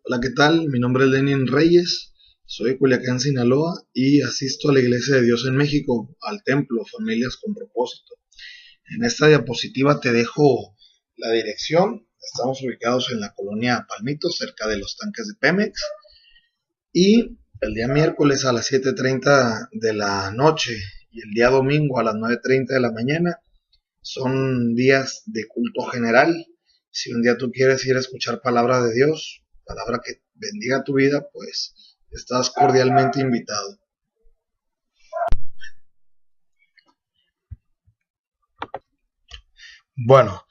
Hola, ¿qué tal? Mi nombre es Lenin Reyes, soy de Culiacán, Sinaloa y asisto a la Iglesia de Dios en México, al templo Familias con Propósito. En esta diapositiva te dejo la dirección. Estamos ubicados en la colonia Palmitos, cerca de los tanques de Pemex. Y el día miércoles a las 7:30 de la noche y el día domingo a las 9:30 de la mañana son días de culto general. Si un día tú quieres ir a escuchar palabra de Dios, palabra que bendiga tu vida, pues estás cordialmente invitado. Bueno,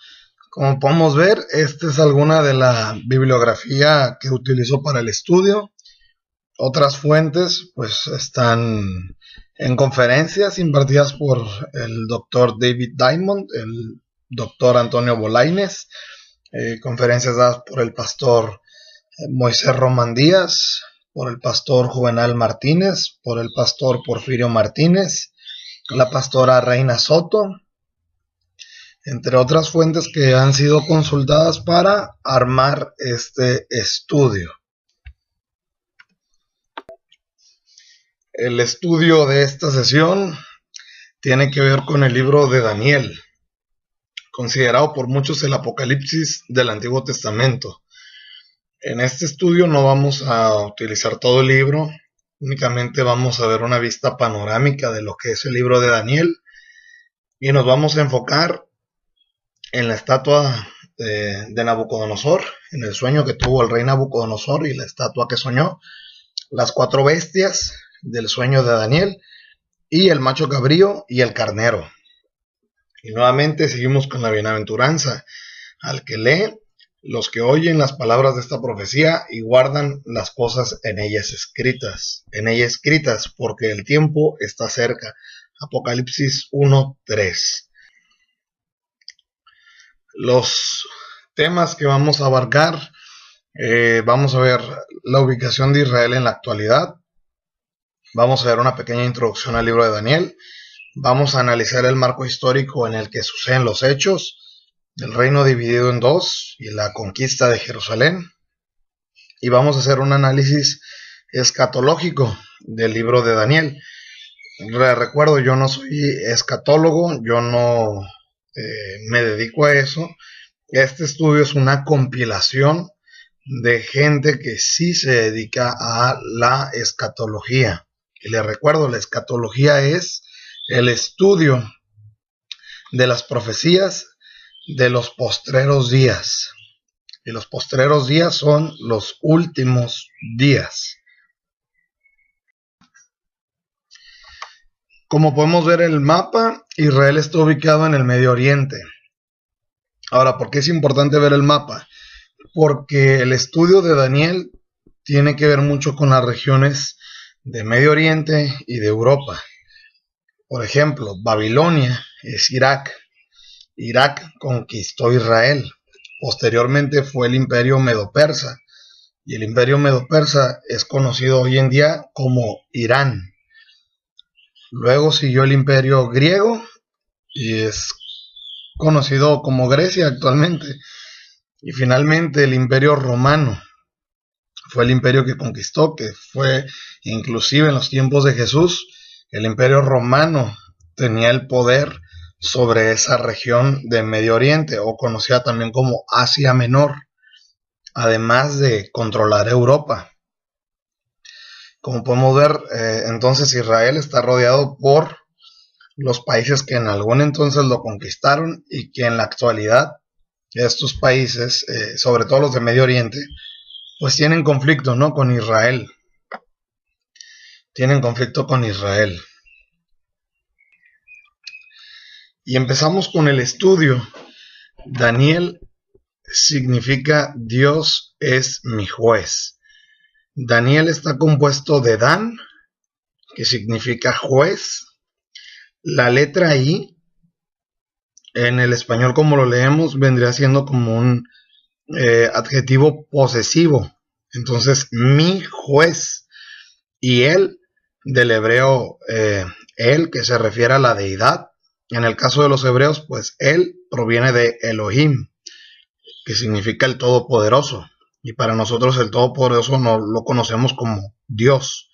como podemos ver, esta es alguna de la bibliografía que utilizo para el estudio. Otras fuentes pues están en conferencias impartidas por el doctor David Diamond, el doctor Antonio Bolaines, conferencias dadas por el pastor Moisés Román Díaz, por el pastor Juvenal Martínez, por el pastor Porfirio Martínez, la pastora Reina Soto, entre otras fuentes que han sido consultadas para armar este estudio. El estudio de esta sesión tiene que ver con el libro de Daniel, considerado por muchos el Apocalipsis del Antiguo Testamento. En este estudio no vamos a utilizar todo el libro, únicamente vamos a ver una vista panorámica de lo que es el libro de Daniel y nos vamos a enfocar en la estatua de Nabucodonosor, en el sueño que tuvo el rey Nabucodonosor y la estatua que soñó, las 4 bestias del sueño de Daniel y el macho cabrío y el carnero. Y nuevamente seguimos con la bienaventuranza al que lee, los que oyen las palabras de esta profecía y guardan las cosas en ella escritas, porque el tiempo está cerca. Apocalipsis 1:3. Los temas que vamos a abarcar, vamos a ver la ubicación de Israel en la actualidad, vamos a ver una pequeña introducción al libro de Daniel, vamos a analizar el marco histórico en el que suceden los hechos, el reino dividido en dos y la conquista de Jerusalén, y vamos a hacer un análisis escatológico del libro de Daniel. Recuerdo, yo no soy escatólogo, yo no me dedico a eso. Este estudio es una compilación de gente que sí se dedica a la escatología. Y les recuerdo, la escatología es el estudio de las profecías de los postreros días. Y los postreros días son los últimos días. Como podemos ver en el mapa, Israel está ubicado en el Medio Oriente. Ahora, ¿por qué es importante ver el mapa? Porque el estudio de Daniel tiene que ver mucho con las regiones de Medio Oriente y de Europa. Por ejemplo, Babilonia es Irak. Irak conquistó Israel. Posteriormente fue el Imperio Medo-Persa. Y el Imperio Medo-Persa es conocido hoy en día como Irán. Luego siguió el Imperio Griego y es conocido como Grecia actualmente. Y finalmente el Imperio Romano fue el imperio que conquistó, que fue inclusive en los tiempos de Jesús, el Imperio Romano tenía el poder sobre esa región de Medio Oriente, o conocida también como Asia Menor, además de controlar Europa. Como podemos ver, entonces Israel está rodeado por los países que en algún entonces lo conquistaron y que en la actualidad estos países, sobre todo los de Medio Oriente, pues tienen conflicto, ¿no?, con Israel. Tienen conflicto con Israel. Y empezamos con el estudio. Daniel significa Dios es mi juez. Daniel está compuesto de Dan, que significa juez. La letra I, en el español como lo leemos, vendría siendo como un adjetivo posesivo. Entonces, mi juez. Y él, del hebreo, él, que se refiere a la deidad. En el caso de los hebreos, pues él proviene de Elohim, que significa el Todopoderoso. y para nosotros el Todopoderoso no lo conocemos como Dios.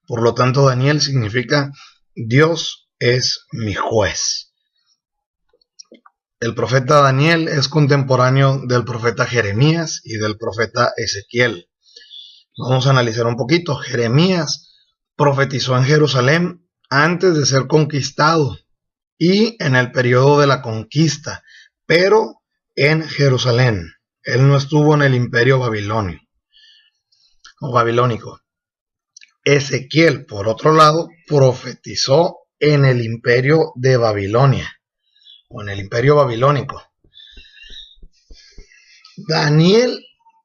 Por lo tanto, Daniel significa Dios es mi juez. El profeta Daniel es contemporáneo del profeta Jeremías y del profeta Ezequiel. Vamos a analizar un poquito. Jeremías profetizó en Jerusalén antes de ser conquistado y en el periodo de la conquista, pero en Jerusalén. Él no estuvo en el imperio babilónico. Ezequiel, por otro lado, profetizó en el imperio de Babilonia, o en el imperio babilónico. Daniel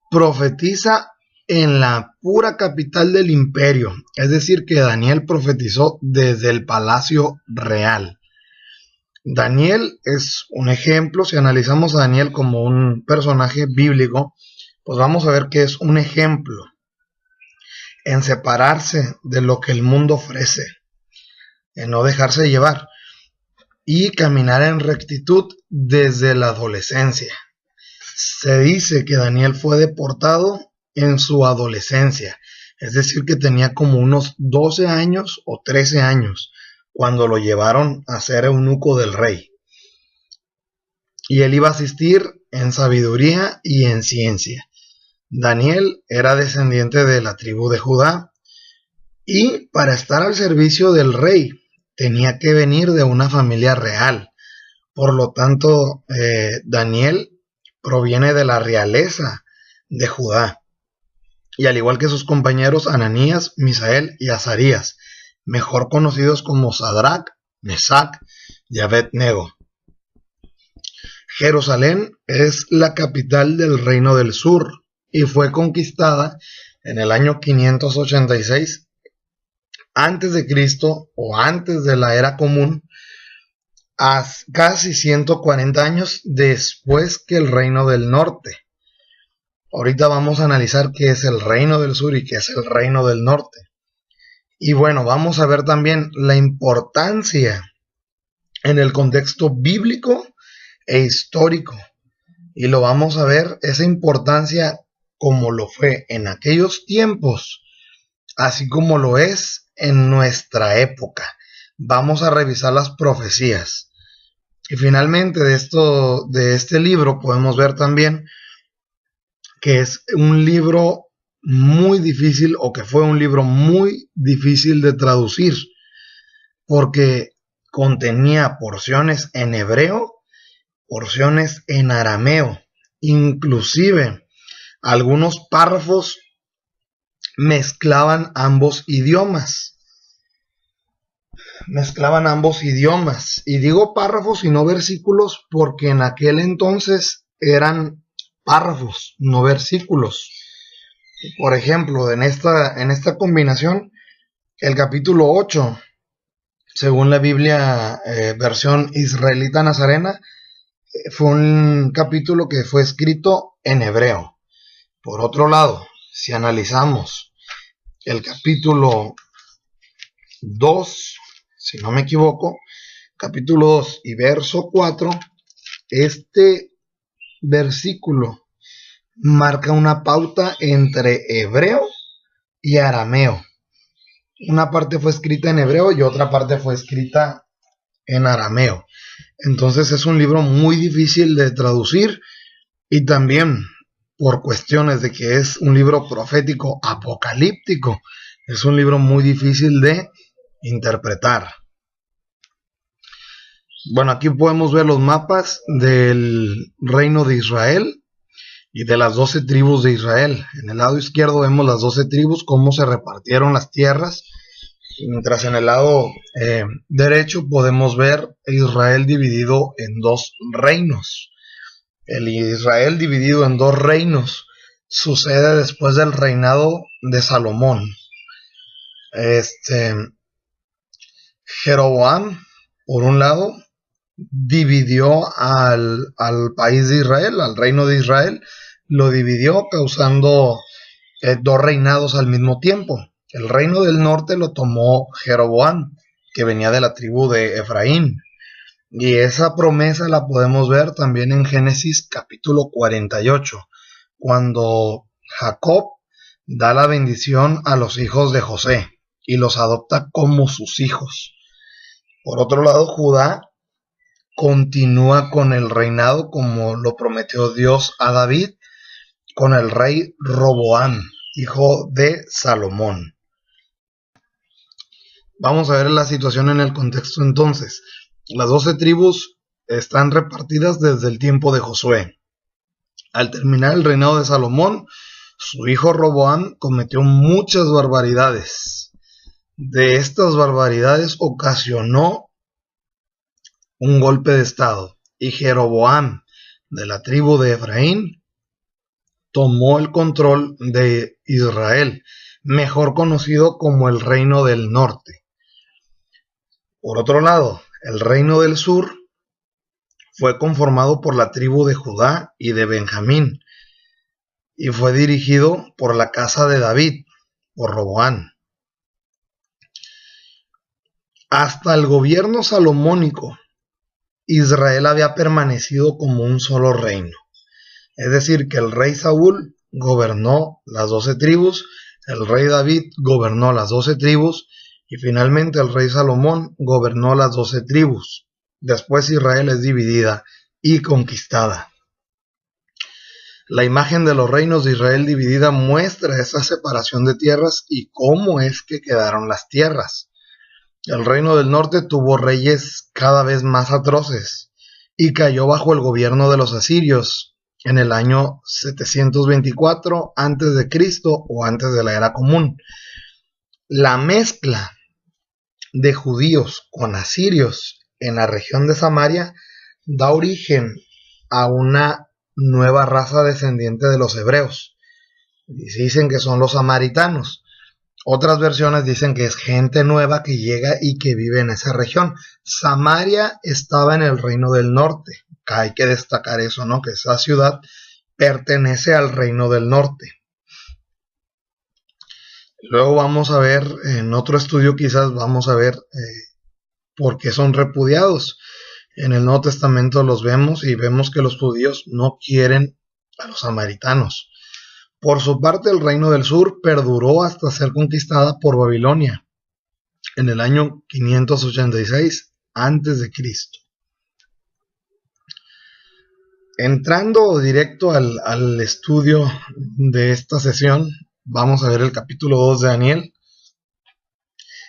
profetiza en la pura capital del imperio, es decir, que Daniel profetizó desde el palacio real. Daniel es un ejemplo. Si analizamos a Daniel como un personaje bíblico, pues vamos a ver que es un ejemplo en separarse de lo que el mundo ofrece, en no dejarse llevar y caminar en rectitud desde la adolescencia. Se dice que Daniel fue deportado en su adolescencia, es decir, que tenía como unos 12 años o 13 años cuando lo llevaron a ser eunuco del rey. Y él iba a asistir en sabiduría y en ciencia. Daniel era descendiente de la tribu de Judá y para estar al servicio del rey tenía que venir de una familia real. Por lo tanto, Daniel proviene de la realeza de Judá. Y al igual que sus compañeros Ananías, Misael y Azarías, mejor conocidos como Sadrach, Mesach y Abed-nego. Jerusalén es la capital del reino del sur y fue conquistada en el año 586 antes de Cristo o antes de la era común, a casi 140 años después que el reino del norte. Ahorita vamos a analizar qué es el reino del sur y qué es el reino del norte. Y bueno, vamos a ver también la importancia en el contexto bíblico e histórico. Y lo vamos a ver, esa importancia como lo fue en aquellos tiempos, así como lo es en nuestra época. Vamos a revisar las profecías. Y finalmente de este libro podemos ver también que es un libro muy difícil, o que fue un libro muy difícil de traducir, porque contenía porciones en hebreo, porciones en arameo, inclusive algunos párrafos mezclaban ambos idiomas. Y digo párrafos y no versículos porque en aquel entonces eran párrafos, no versículos. Por ejemplo, en esta combinación, el capítulo 8, según la Biblia versión israelita nazarena, fue un capítulo que fue escrito en hebreo. Por otro lado, si analizamos el capítulo 2, si no me equivoco, capítulo 2 y verso 4, este versículo marca una pauta entre hebreo y arameo. Una parte fue escrita en hebreo y otra parte fue escrita en arameo. Entonces es un libro muy difícil de traducir, y también por cuestiones de que es un libro profético apocalíptico, es un libro muy difícil de interpretar. Bueno, aquí podemos ver los mapas del reino de Israel y de las 12 tribus de Israel. En el lado izquierdo vemos las 12 tribus, cómo se repartieron las tierras, mientras en el lado derecho podemos ver a Israel dividido en dos reinos. El Israel dividido en dos reinos sucede después del reinado de Salomón. Jeroboam, por un lado, dividió al país de Israel, al reino de Israel, lo dividió causando dos reinados al mismo tiempo. El reino del norte lo tomó Jeroboam, que venía de la tribu de Efraín. Y esa promesa la podemos ver también en Génesis capítulo 48, cuando Jacob da la bendición a los hijos de José y los adopta como sus hijos. Por otro lado, Judá continúa con el reinado como lo prometió Dios a David, con el rey Roboam, hijo de Salomón. Vamos a ver la situación en el contexto entonces. Las 12 tribus están repartidas desde el tiempo de Josué. Al terminar el reinado de Salomón, su hijo Roboam cometió muchas barbaridades. De estas barbaridades ocasionó un golpe de estado, y Jeroboam, de la tribu de Efraín, tomó el control de Israel, mejor conocido como el Reino del Norte. Por otro lado, el Reino del Sur fue conformado por la tribu de Judá y de Benjamín, y fue dirigido por la casa de David, por Roboam. Hasta el gobierno salomónico, Israel había permanecido como un solo reino. Es decir, que el rey Saúl gobernó las 12 tribus, el rey David gobernó las 12 tribus, y finalmente el rey Salomón gobernó las 12 tribus. Después Israel es dividida y conquistada. La imagen de los reinos de Israel dividida muestra esa separación de tierras y cómo es que quedaron las tierras. El reino del norte tuvo reyes cada vez más atroces y cayó bajo el gobierno de los asirios en el año 724 a.C. o antes de la era común. La mezcla de judíos con asirios en la región de Samaria da origen a una nueva raza descendiente de los hebreos. Dicen que son los samaritanos. Otras versiones dicen que es gente nueva que llega y que vive en esa región. Samaria estaba en el reino del norte. Hay que destacar eso, ¿no? Que esa ciudad pertenece al reino del norte. Luego vamos a ver, en otro estudio quizás vamos a ver por qué son repudiados. En el Nuevo Testamento los vemos y vemos que los judíos no quieren a los samaritanos. Por su parte, el reino del sur perduró hasta ser conquistada por Babilonia en el año 586 a.C. Entrando directo al estudio de esta sesión, vamos a ver el capítulo 2 de Daniel.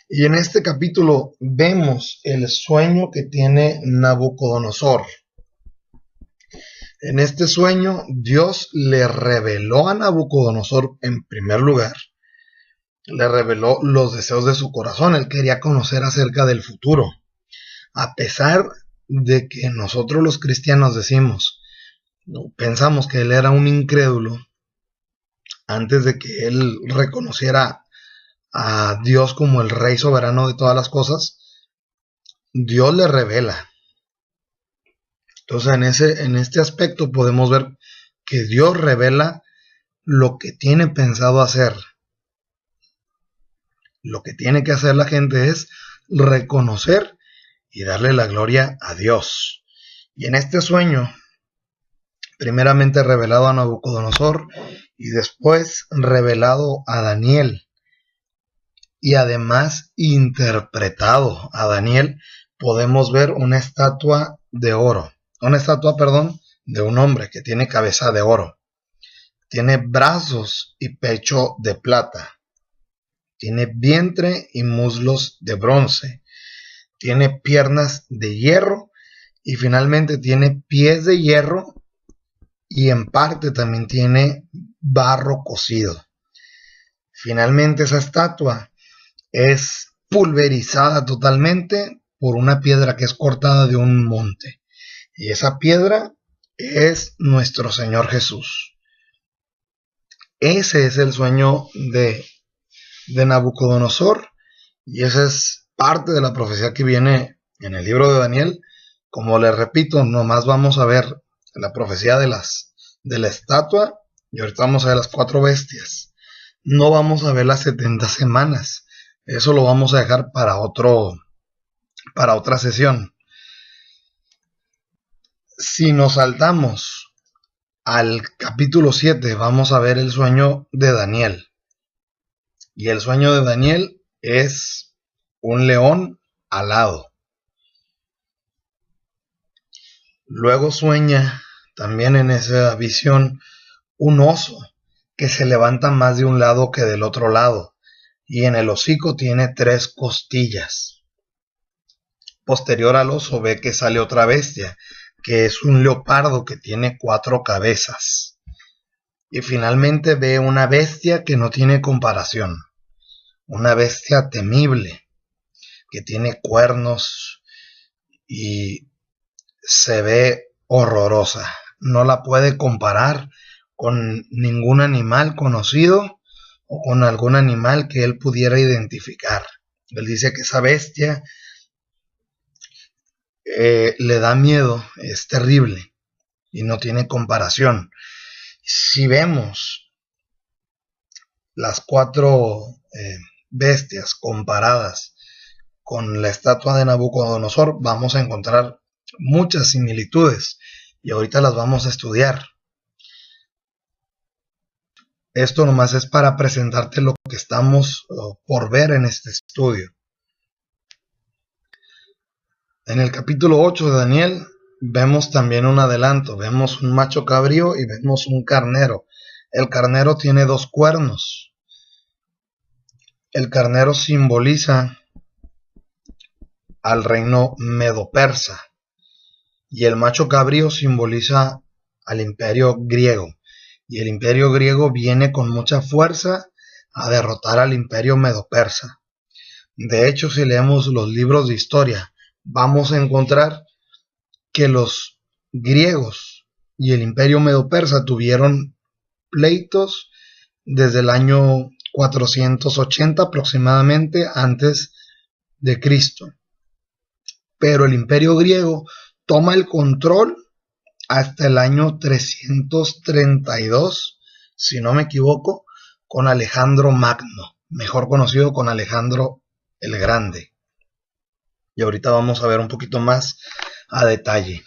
Y en este capítulo vemos el sueño que tiene Nabucodonosor. En este sueño, Dios le reveló a Nabucodonosor, en primer lugar, le reveló los deseos de su corazón. Él quería conocer acerca del futuro. A pesar de que nosotros los cristianos pensamos que él era un incrédulo, antes de que él reconociera a Dios como el Rey soberano de todas las cosas, Dios le revela. Entonces en este aspecto podemos ver que Dios revela lo que tiene pensado hacer. Lo que tiene que hacer la gente es reconocer y darle la gloria a Dios. Y en este sueño, primeramente revelado a Nabucodonosor y después revelado a Daniel, y además interpretado a Daniel, podemos ver una estatua de oro. Una estatua, de un hombre que tiene cabeza de oro. Tiene brazos y pecho de plata. Tiene vientre y muslos de bronce. Tiene piernas de hierro y finalmente tiene pies de hierro y en parte también tiene barro cocido. Finalmente esa estatua es pulverizada totalmente por una piedra que es cortada de un monte. Y esa piedra es nuestro Señor Jesús. Ese es el sueño de Nabucodonosor. Y esa es parte de la profecía que viene en el libro de Daniel. Como les repito, nomás vamos a ver la profecía de la estatua. Y ahorita vamos a ver las 4 bestias. No vamos a ver las 70 semanas. Eso lo vamos a dejar para otra sesión. Si nos saltamos al capítulo 7 vamos a ver el sueño de Daniel. Y el sueño de Daniel es un león alado. Luego sueña también en esa visión un oso que se levanta más de un lado que del otro lado, y en el hocico tiene 3 costillas. Posterior al oso ve que sale otra bestia, que es un leopardo que tiene 4 cabezas. Y finalmente ve una bestia que no tiene comparación, una bestia temible, que tiene cuernos y se ve horrorosa. No la puede comparar con ningún animal conocido o con algún animal que él pudiera identificar. Él dice que esa bestia le da miedo, es terrible y no tiene comparación. Si vemos las 4 bestias comparadas con la estatua de Nabucodonosor, vamos a encontrar muchas similitudes y ahorita las vamos a estudiar. Esto nomás es para presentarte lo que estamos por ver en este estudio. En el capítulo 8 de Daniel vemos también un adelanto, vemos un macho cabrío y vemos un carnero. El carnero tiene 2 cuernos. El carnero simboliza al reino medo-persa y el macho cabrío simboliza al imperio griego. Y el imperio griego viene con mucha fuerza a derrotar al imperio medo-persa. De hecho, si leemos los libros de historia, vamos a encontrar que los griegos y el imperio medo-persa tuvieron pleitos desde el año 480 aproximadamente antes de Cristo. Pero el imperio griego toma el control hasta el año 332, si no me equivoco, con Alejandro Magno, mejor conocido con Alejandro el Grande. Y ahorita vamos a ver un poquito más a detalle.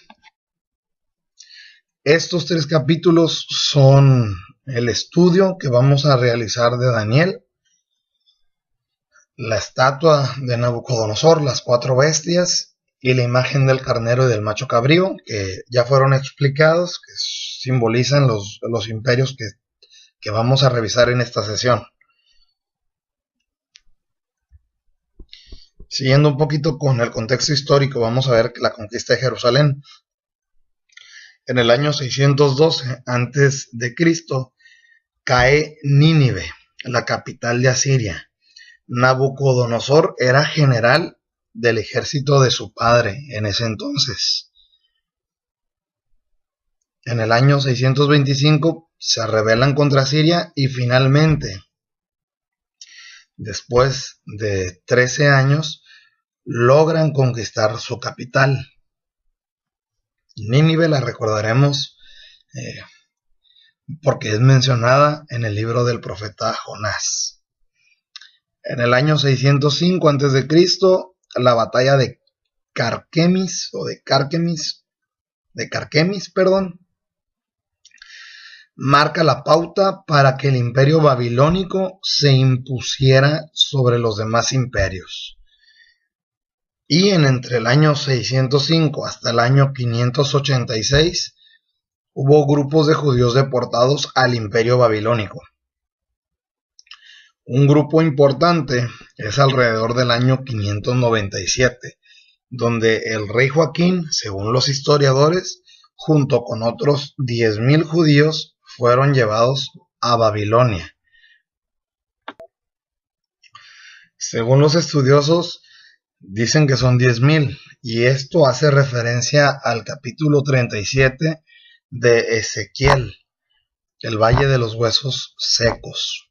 Estos 3 capítulos son el estudio que vamos a realizar de Daniel, la estatua de Nabucodonosor, las 4 bestias y la imagen del carnero y del macho cabrío, que ya fueron explicados, que simbolizan los imperios que vamos a revisar en esta sesión. Siguiendo un poquito con el contexto histórico, vamos a ver la conquista de Jerusalén. En el año 612 antes de Cristo cae Nínive, la capital de Asiria. Nabucodonosor era general del ejército de su padre en ese entonces. En el año 625 se rebelan contra Siria y finalmente, después de 13 años, logran conquistar su capital. Nínive la recordaremos porque es mencionada en el libro del profeta Jonás. En el año 605 a.C., la batalla de Carquemis, marca la pauta para que el imperio babilónico se impusiera sobre los demás imperios. Y entre el año 605 hasta el año 586 hubo grupos de judíos deportados al imperio babilónico. Un grupo importante es alrededor del año 597, donde el rey Joaquín, según los historiadores, junto con otros 10,000 judíos, fueron llevados a Babilonia. Según los estudiosos, dicen que son 10,000, y esto hace referencia al capítulo 37 de Ezequiel, el Valle de los Huesos Secos.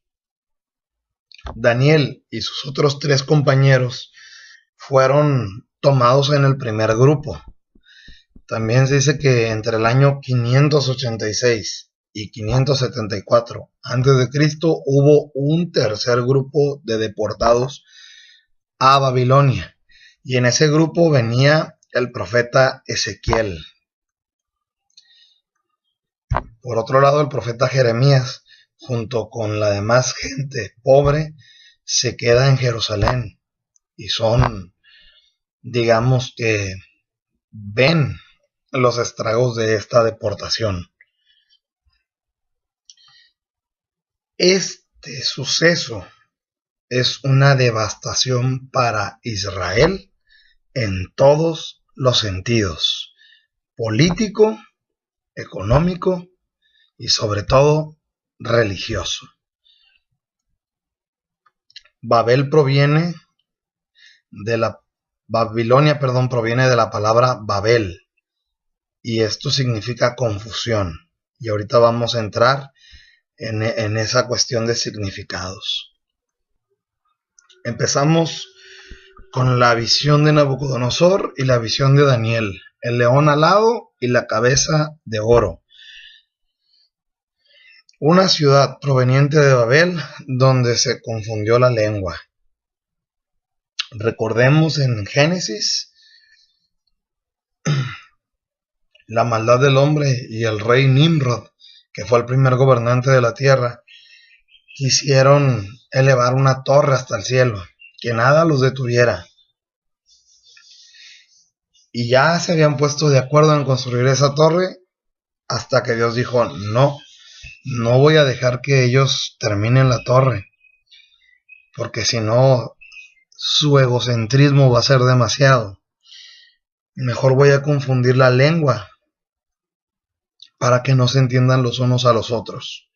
Daniel y sus otros 3 compañeros fueron tomados en el primer grupo. También se dice que entre el año 586 y 574 a.C. hubo un tercer grupo de deportados a Babilonia, y en ese grupo venía el profeta Ezequiel. Por otro lado, el profeta Jeremías, junto con la demás gente pobre, se queda en Jerusalén y son, digamos que, ven los estragos de esta deportación. Este suceso es una devastación para Israel en todos los sentidos: político, económico y sobre todo religioso. Babel proviene de la Babilonia, proviene de la palabra Babel, y esto significa confusión. Y ahorita vamos a entrar en esa cuestión de significados. Empezamos con la visión de Nabucodonosor y la visión de Daniel: el león alado y la cabeza de oro. Una ciudad proveniente de Babel donde se confundió la lengua. Recordemos en Génesis la maldad del hombre y el rey Nimrod, que fue el primer gobernante de la tierra, quisieron elevar una torre hasta el cielo, que nada los detuviera. Y ya se habían puesto de acuerdo en construir esa torre hasta que Dios dijo: no voy a dejar que ellos terminen la torre, porque si no, su egocentrismo va a ser demasiado. Mejor voy a confundir la lengua para que no se entiendan los unos a los otros,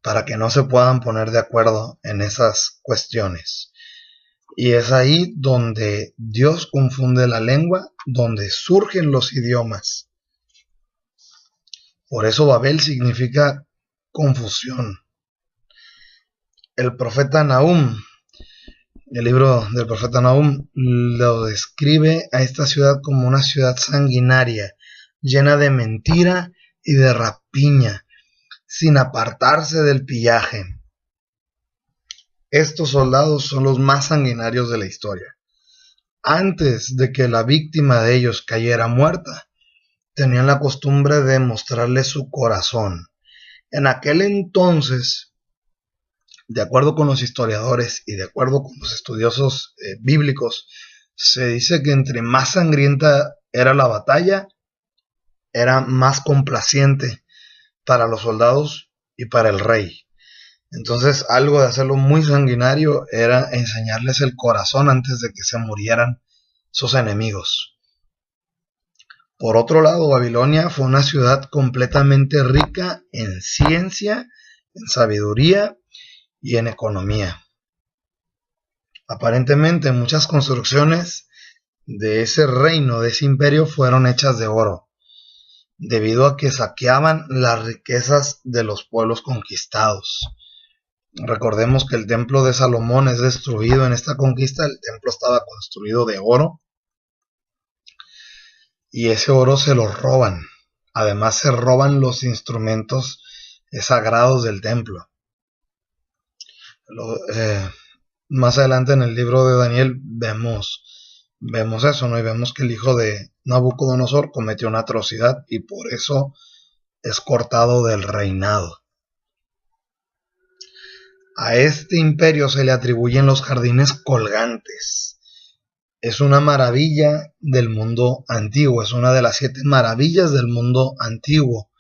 para que no se puedan poner de acuerdo en esas cuestiones. Y es ahí donde Dios confunde la lengua, donde surgen los idiomas. Por eso Babel significa confusión. El profeta Nahum, el libro del profeta Nahum, lo describe a esta ciudad como una ciudad sanguinaria, llena de mentira y de rapiña, sin apartarse del pillaje. Estos soldados son los más sanguinarios de la historia. Antes de que la víctima de ellos cayera muerta, tenían la costumbre de mostrarle su corazón. En aquel entonces, de acuerdo con los historiadores y de acuerdo con los estudiosos bíblicos, se dice que entre más sangrienta era la batalla, era más complaciente para los soldados y para el rey. Entonces, algo de hacerlo muy sanguinario era enseñarles el corazón antes de que se murieran sus enemigos. Por otro lado, Babilonia fue una ciudad completamente rica en ciencia, en sabiduría y en economía. Aparentemente, muchas construcciones de ese reino, de ese imperio, fueron hechas de oro, debido a que saqueaban las riquezas de los pueblos conquistados. Recordemos que el templo de Salomón es destruido en esta conquista. El templo estaba construido de oro y ese oro se lo roban. Además se roban los instrumentos sagrados del templo. Más adelante en el libro de Daniel vemos eso, ¿no? Y vemos que el hijo de Nabucodonosor cometió una atrocidad y por eso es cortado del reinado. A este imperio se le atribuyen los jardines colgantes. Es una maravilla del mundo antiguo, es una de las 7 maravillas del mundo antiguo.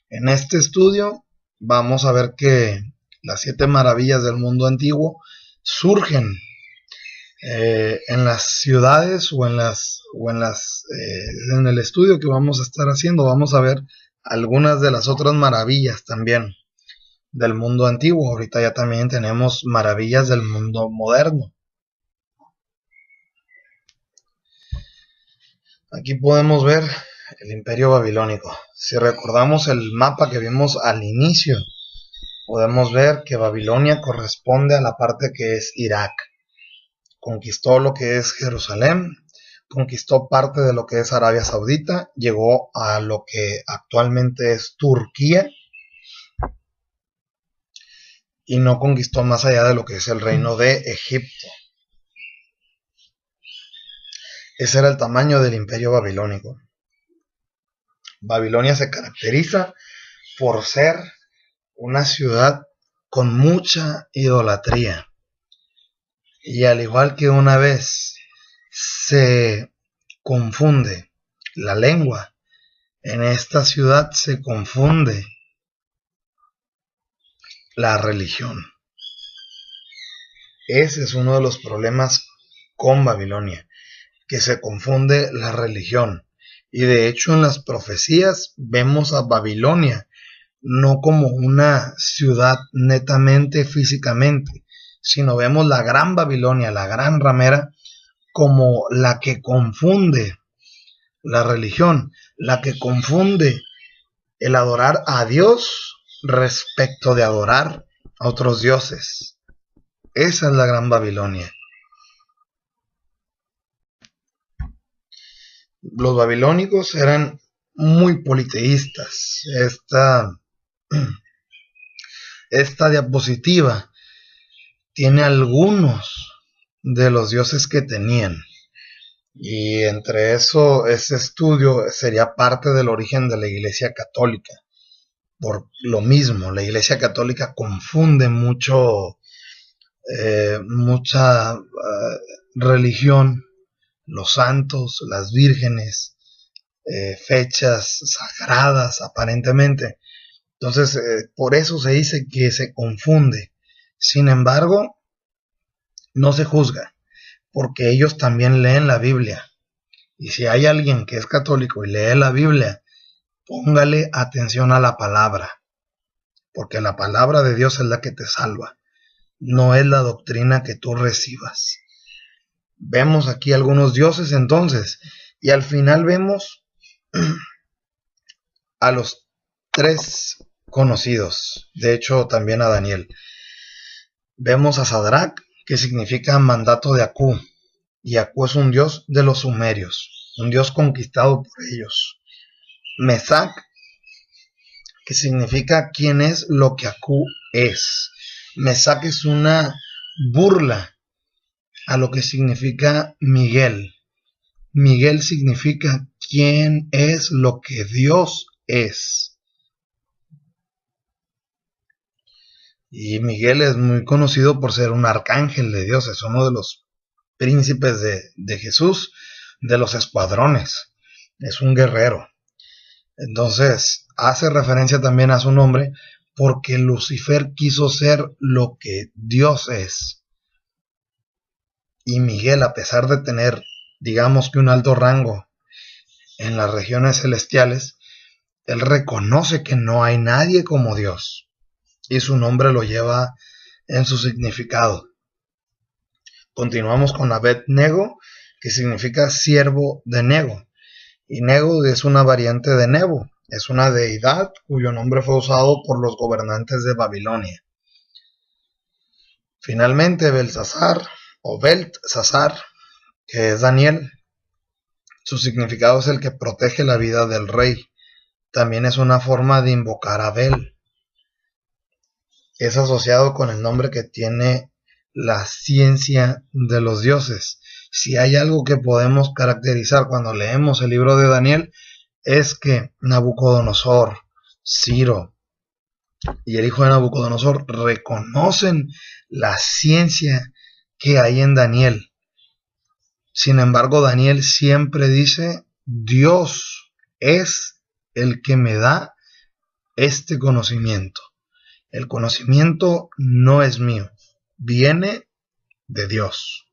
En este estudio vamos a ver que las 7 maravillas del mundo antiguo surgen en las ciudades o en el estudio que vamos a estar haciendo. Vamos a ver algunas de las otras maravillas también del mundo antiguo. Ahorita ya también tenemos maravillas del mundo moderno. Aquí podemos ver el imperio babilónico. Si recordamos el mapa que vimos al inicio, podemos ver que Babilonia corresponde a la parte que es Irak. Conquistó lo que es Jerusalén, conquistó parte de lo que es Arabia Saudita, llegó a lo que actualmente es Turquía, y no conquistó más allá de lo que es el reino de Egipto. Ese era el tamaño del imperio babilónico. Babilonia se caracteriza por ser una ciudad con mucha idolatría. Y al igual que una vez se confunde la lengua, en esta ciudad se confunde la religión. Ese es uno de los problemas con Babilonia, que se confunde la religión. Y de hecho en las profecías vemos a Babilonia no como una ciudad netamente físicamente, sino vemos la gran Babilonia, la gran ramera, como la que confunde la religión, la que confunde el adorar a Dios respecto de adorar a otros dioses. Esa es la gran Babilonia. Los babilónicos eran muy politeístas. Esta diapositiva tiene algunos de los dioses que tenían. Y entre eso, ese estudio sería parte del origen de la Iglesia Católica. Por lo mismo, la Iglesia Católica confunde mucha religión, los santos, las vírgenes, fechas sagradas aparentemente. Entonces, por eso se dice que se confunde. Sin embargo, no se juzga, porque ellos también leen la Biblia. Y si hay alguien que es católico y lee la Biblia, póngale atención a la palabra, porque la palabra de Dios es la que te salva, no es la doctrina que tú recibas. Vemos aquí algunos dioses entonces, y al final vemos a los 3 conocidos, de hecho también a Daniel. Vemos a Sadrach, que significa mandato de Aku, y Aku es un dios de los sumerios, un dios conquistado por ellos. Mesac, que significa quién es lo que Aku es. Mesac es una burla a lo que significa Miguel. Miguel significa quién es lo que Dios es. Y Miguel es muy conocido por ser un arcángel de Dios, es uno de los príncipes de Jesús, de los escuadrones, es un guerrero. Entonces hace referencia también a su nombre porque Lucifer quiso ser lo que Dios es. Y Miguel, a pesar de tener, digamos que un alto rango en las regiones celestiales, él reconoce que no hay nadie como Dios. Y su nombre lo lleva en su significado. Continuamos con Abed-Nego, que significa siervo de Nego. Y Nego es una variante de Nebo. Es una deidad cuyo nombre fue usado por los gobernantes de Babilonia. Finalmente, Belsasar o Beltsasar, que es Daniel. Su significado es el que protege la vida del rey. También es una forma de invocar a Bel. Es asociado con el nombre que tiene la ciencia de los dioses. Si hay algo que podemos caracterizar cuando leemos el libro de Daniel, es que Nabucodonosor, Ciro y el hijo de Nabucodonosor reconocen la ciencia que hay en Daniel. Sin embargo, Daniel siempre dice, Dios es el que me da este conocimiento. El conocimiento no es mío, viene de Dios.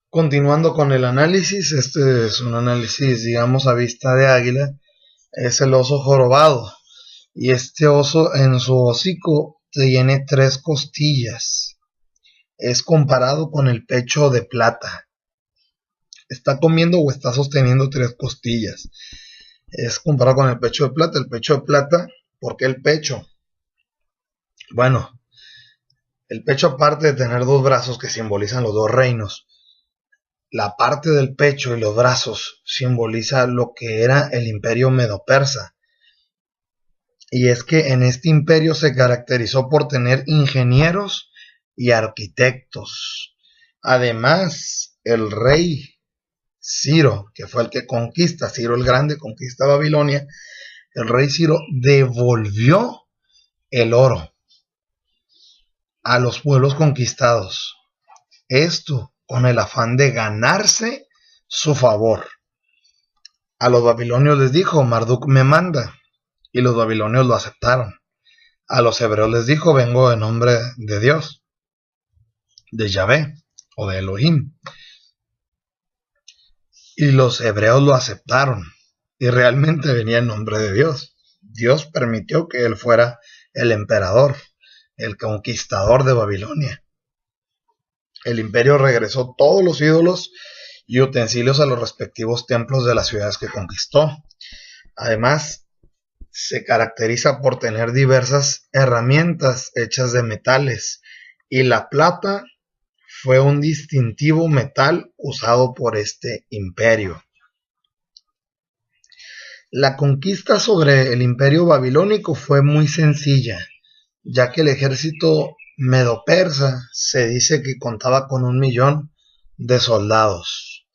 Continuando con el análisis, este es un análisis, digamos, a vista de águila, es el oso jorobado. Y este oso en su hocico tiene 3 costillas. Es comparado con el pecho de plata. Está comiendo o está sosteniendo 3 costillas. Es comparado con el pecho de plata. El pecho de plata, ¿por qué el pecho? Bueno, el pecho, aparte de tener 2 brazos que simbolizan los 2 reinos, la parte del pecho y los brazos simboliza lo que era el imperio medo-persa. Y es que en este imperio se caracterizó por tener ingenieros y arquitectos. Además, el rey Ciro, que fue el que conquista, Ciro el Grande conquista Babilonia, el rey Ciro devolvió el oro a los pueblos conquistados. Esto con el afán de ganarse su favor. A los babilonios les dijo, Marduk me manda, y los babilonios lo aceptaron. A los hebreos les dijo, vengo en nombre de Dios, de Yahvé o de Elohim. Y los hebreos lo aceptaron, y realmente venía en nombre de Dios. Dios permitió que él fuera el emperador, el conquistador de Babilonia. El imperio regresó todos los ídolos y utensilios a los respectivos templos de las ciudades que conquistó. Además, se caracteriza por tener diversas herramientas hechas de metales, y la plata fue un distintivo metal usado por este imperio. La conquista sobre el imperio babilónico fue muy sencilla, ya que el ejército medo-persa se dice que contaba con 1.000.000 de soldados.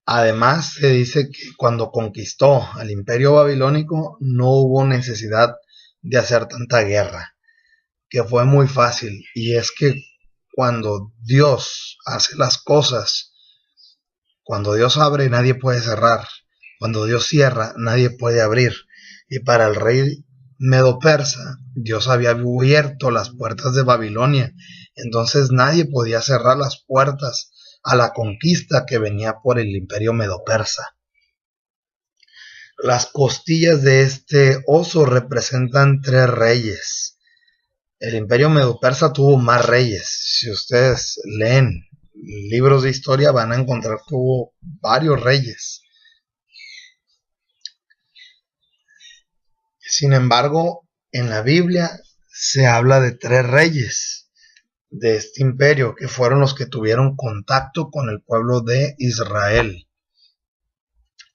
Además, se dice que cuando conquistó al imperio babilónico no hubo necesidad de hacer tanta guerra, que fue muy fácil. Y es que cuando Dios hace las cosas, cuando Dios abre, nadie puede cerrar. Cuando Dios cierra, nadie puede abrir. Y para el rey medo-persa, Dios había abierto las puertas de Babilonia. Entonces nadie podía cerrar las puertas a la conquista que venía por el imperio medo-persa. Las costillas de este oso representan 3 reyes. El imperio medo-persa tuvo más reyes. Si ustedes leen libros de historia van a encontrar que hubo varios reyes. Sin embargo, en la Biblia se habla de 3 reyes de este imperio, que fueron los que tuvieron contacto con el pueblo de Israel.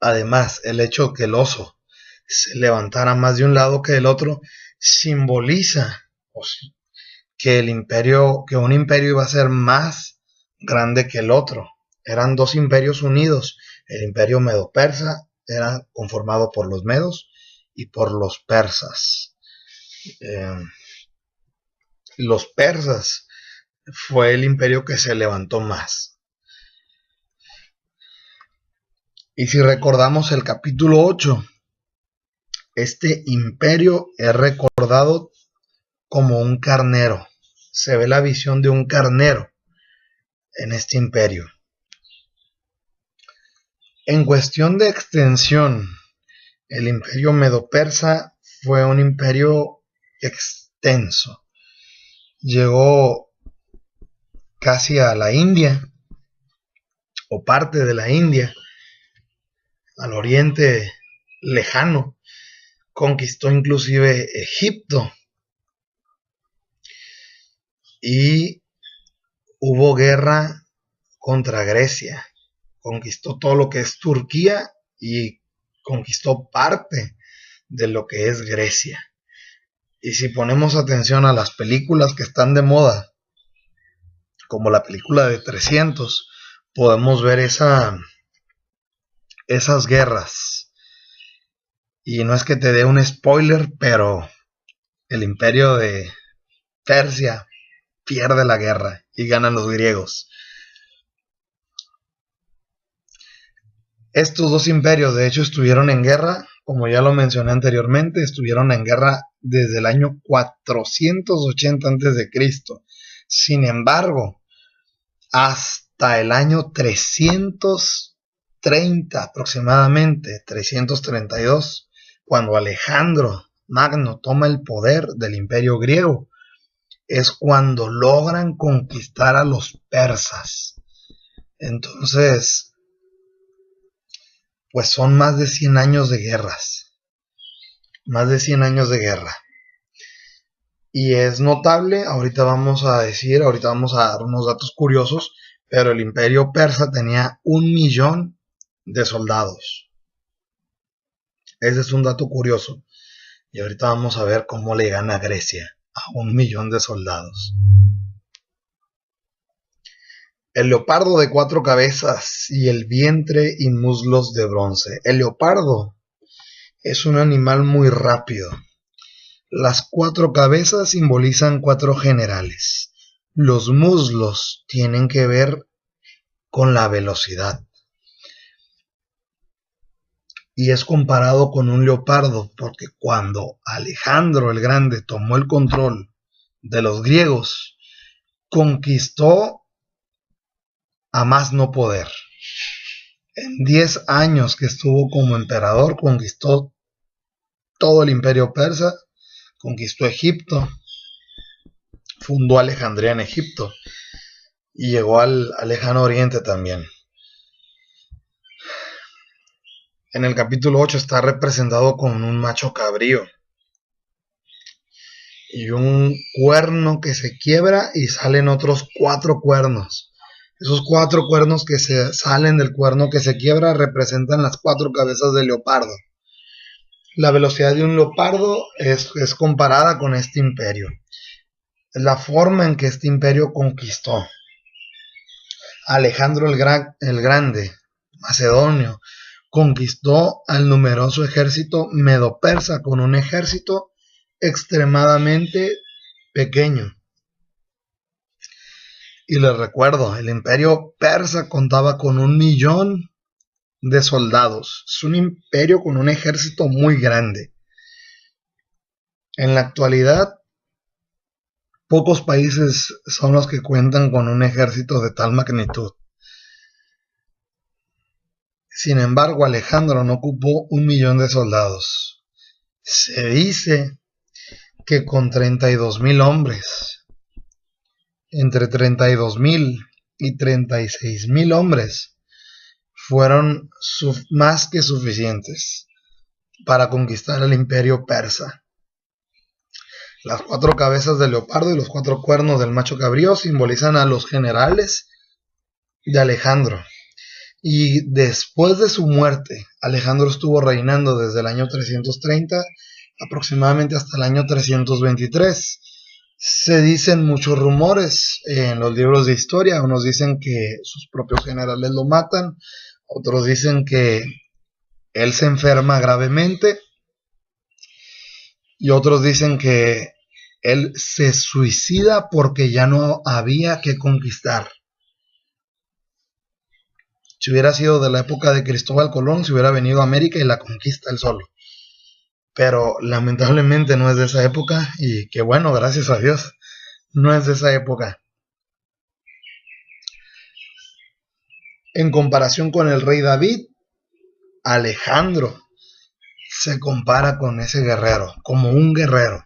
Además, el hecho de que el oso se levantara más de un lado que del otro simboliza que un imperio iba a ser más grande que el otro. Eran 2 imperios unidos. El imperio medo-persa era conformado por los medos y por los persas. Los persas fue el imperio que se levantó más. Y si recordamos el capítulo 8, este imperio es recordado como un carnero. Se ve la visión de un carnero en este imperio. En cuestión de extensión, el imperio medo-persa fue un imperio extenso. Llegó casi a la India, o parte de la India, al oriente lejano. Conquistó inclusive Egipto. Y hubo guerra contra Grecia. Conquistó todo lo que es Turquía y conquistó parte de lo que es Grecia. Y si ponemos atención a las películas que están de moda, como la película de 300, podemos ver esas guerras. Y no es que te dé un spoiler, pero el imperio de Persia pierde la guerra y ganan los griegos. Estos 2 imperios de hecho estuvieron en guerra, como ya lo mencioné anteriormente, estuvieron en guerra desde el año 480 a.C. Sin embargo, hasta el año 330 aproximadamente, 332, cuando Alejandro Magno toma el poder del imperio griego, es cuando logran conquistar a los persas. Entonces, pues son más de 100 años de guerras. Más de 100 años de guerra. Y es notable, ahorita vamos a dar unos datos curiosos, pero el imperio persa tenía 1.000.000 de soldados. Ese es un dato curioso. Y ahorita vamos a ver cómo le gana a Grecia a 1.000.000 de soldados. El leopardo de 4 cabezas y el vientre y muslos de bronce. El leopardo es un animal muy rápido. Las 4 cabezas simbolizan 4 generales. Los muslos tienen que ver con la velocidad. Y es comparado con un leopardo porque cuando Alejandro el Grande tomó el control de los griegos, conquistó a más no poder. En 10 años que estuvo como emperador, conquistó todo el imperio persa, conquistó Egipto, fundó Alejandría en Egipto y llegó al lejano oriente también. En el capítulo 8 está representado con un macho cabrío y un cuerno que se quiebra y salen otros 4 cuernos. Esos 4 cuernos que se salen del cuerno que se quiebra representan las 4 cabezas del leopardo. La velocidad de un leopardo es comparada con este imperio. La forma en que este imperio conquistó. Alejandro el Grande, macedonio, conquistó al numeroso ejército medo-persa con un ejército extremadamente pequeño. Y les recuerdo, el imperio persa contaba con 1.000.000 de soldados. Es un imperio con un ejército muy grande. En la actualidad, pocos países son los que cuentan con un ejército de tal magnitud. Sin embargo, Alejandro no ocupó 1.000.000 de soldados. Se dice que con 32.000 hombres, entre 32.000 y 36.000 hombres, fueron más que suficientes para conquistar el imperio persa. Las 4 cabezas del leopardo y los 4 cuernos del macho cabrío simbolizan a los generales de Alejandro. Y después de su muerte, Alejandro estuvo reinando desde el año 330 aproximadamente hasta el año 323. Se dicen muchos rumores en los libros de historia. Unos dicen que sus propios generales lo matan, otros dicen que él se enferma gravemente y otros dicen que él se suicida porque ya no había que conquistar. Si hubiera sido de la época de Cristóbal Colón, se hubiera venido a América y la conquista él solo. Pero lamentablemente no es de esa época y que bueno, gracias a Dios, no es de esa época. En comparación con el rey David, Alejandro se compara con ese guerrero, como un guerrero.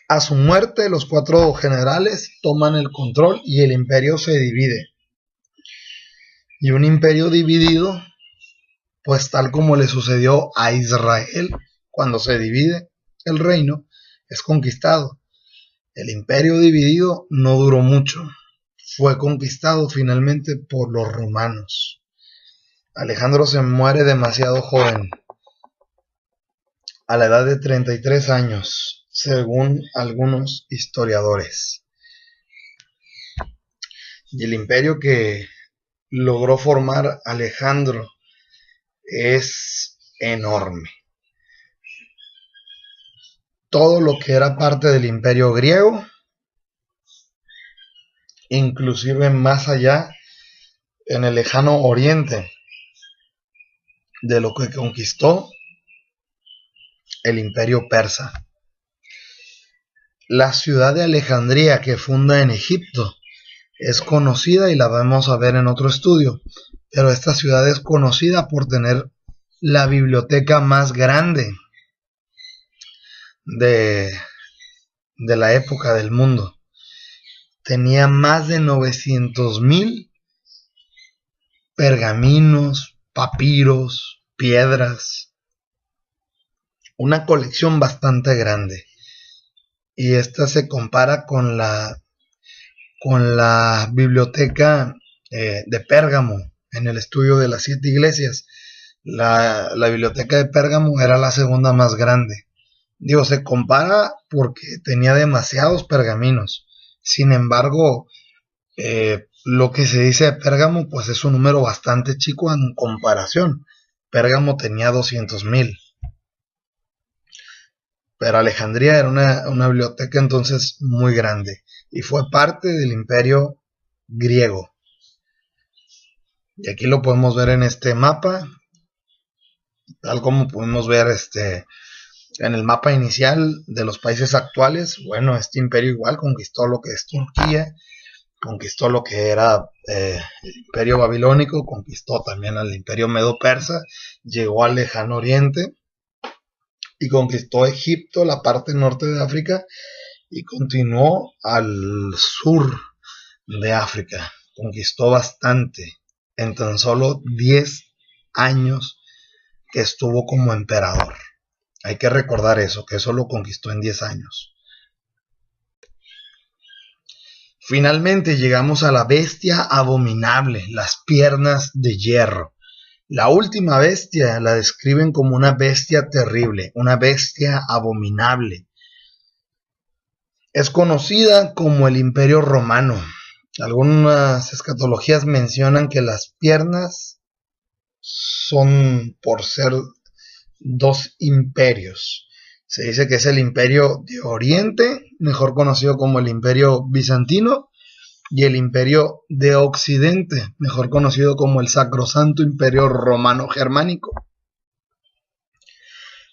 A su muerte, los 4 generales toman el control y el imperio se divide. Y un imperio dividido, pues tal como le sucedió a Israel cuando se divide el reino, es conquistado. El imperio dividido no duró mucho. Fue conquistado finalmente por los romanos. Alejandro se muere demasiado joven, a la edad de 33 años, según algunos historiadores. Y el imperio que logró formar Alejandro es enorme. Todo lo que era parte del imperio griego, inclusive más allá, en el lejano oriente, de lo que conquistó el imperio persa. La ciudad de Alejandría que funda en Egipto es conocida y la vamos a ver en otro estudio, pero esta ciudad es conocida por tener la biblioteca más grande de la época del mundo. Tenía más de 900.000 pergaminos, papiros, piedras, una colección bastante grande. Y esta se compara con la biblioteca de Pérgamo en el estudio de las 7 iglesias. La biblioteca de Pérgamo era la segunda más grande Digo, se compara porque tenía demasiados pergaminos. Sin embargo, lo que se dice de Pérgamo, pues es un número bastante chico en comparación. Pérgamo tenía 200,000. Pero Alejandría era una biblioteca entonces muy grande y fue parte del imperio griego. Y aquí lo podemos ver en este mapa, tal como podemos ver en el mapa inicial de los países actuales. Bueno, este imperio igual conquistó lo que es Turquía, conquistó lo que era el imperio babilónico, conquistó también al imperio medo-persa, llegó al lejano oriente y conquistó Egipto, la parte norte de África, y continuó al sur de África. Conquistó bastante en tan solo 10 años que estuvo como emperador. Hay que recordar eso, que eso lo conquistó en 10 años. Finalmente llegamos a la bestia abominable, las piernas de hierro. La última bestia la describen como una bestia terrible, una bestia abominable. Es conocida como el Imperio Romano. Algunas escatologías mencionan que las piernas son por ser dos imperios. Se dice que es el Imperio de Oriente, mejor conocido como el Imperio Bizantino, y el Imperio de Occidente, mejor conocido como el Sacrosanto Imperio Romano Germánico.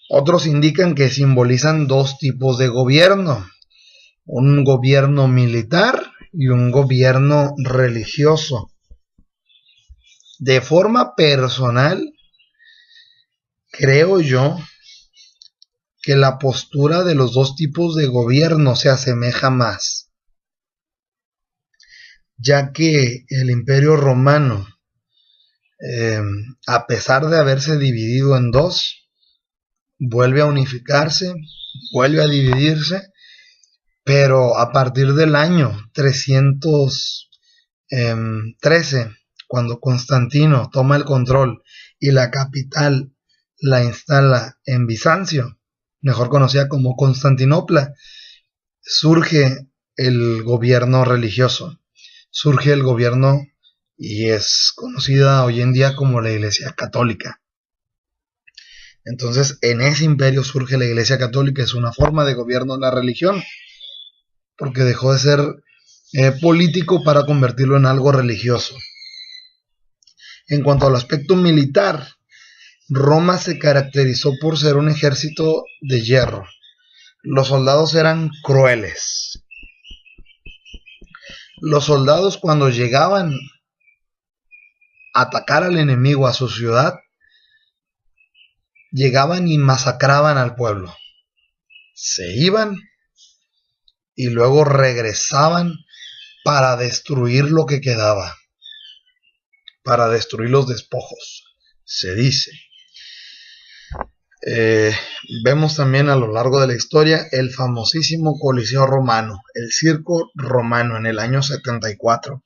Otros indican que simbolizan dos tipos de gobierno, un gobierno militar y un gobierno religioso. De forma personal, creo yo que la postura de los dos tipos de gobierno se asemeja más, ya que el Imperio Romano, a pesar de haberse dividido en dos, vuelve a unificarse, vuelve a dividirse, pero a partir del año 313, cuando Constantino toma el control y la capital la instala en Bizancio, mejor conocida como Constantinopla, surge el gobierno religioso, surge el gobierno y es conocida hoy en día como la Iglesia Católica. Entonces, en ese imperio surge la Iglesia Católica, es una forma de gobierno de la religión, porque dejó de ser político para convertirlo en algo religioso. En cuanto al aspecto militar, Roma se caracterizó por ser un ejército de hierro. Los soldados eran crueles. Los soldados, cuando llegaban a atacar al enemigo a su ciudad, llegaban y masacraban al pueblo. Se iban y luego regresaban para destruir lo que quedaba, para destruir los despojos, se dice. Vemos también a lo largo de la historia el famosísimo Coliseo Romano, el Circo Romano en el año 74,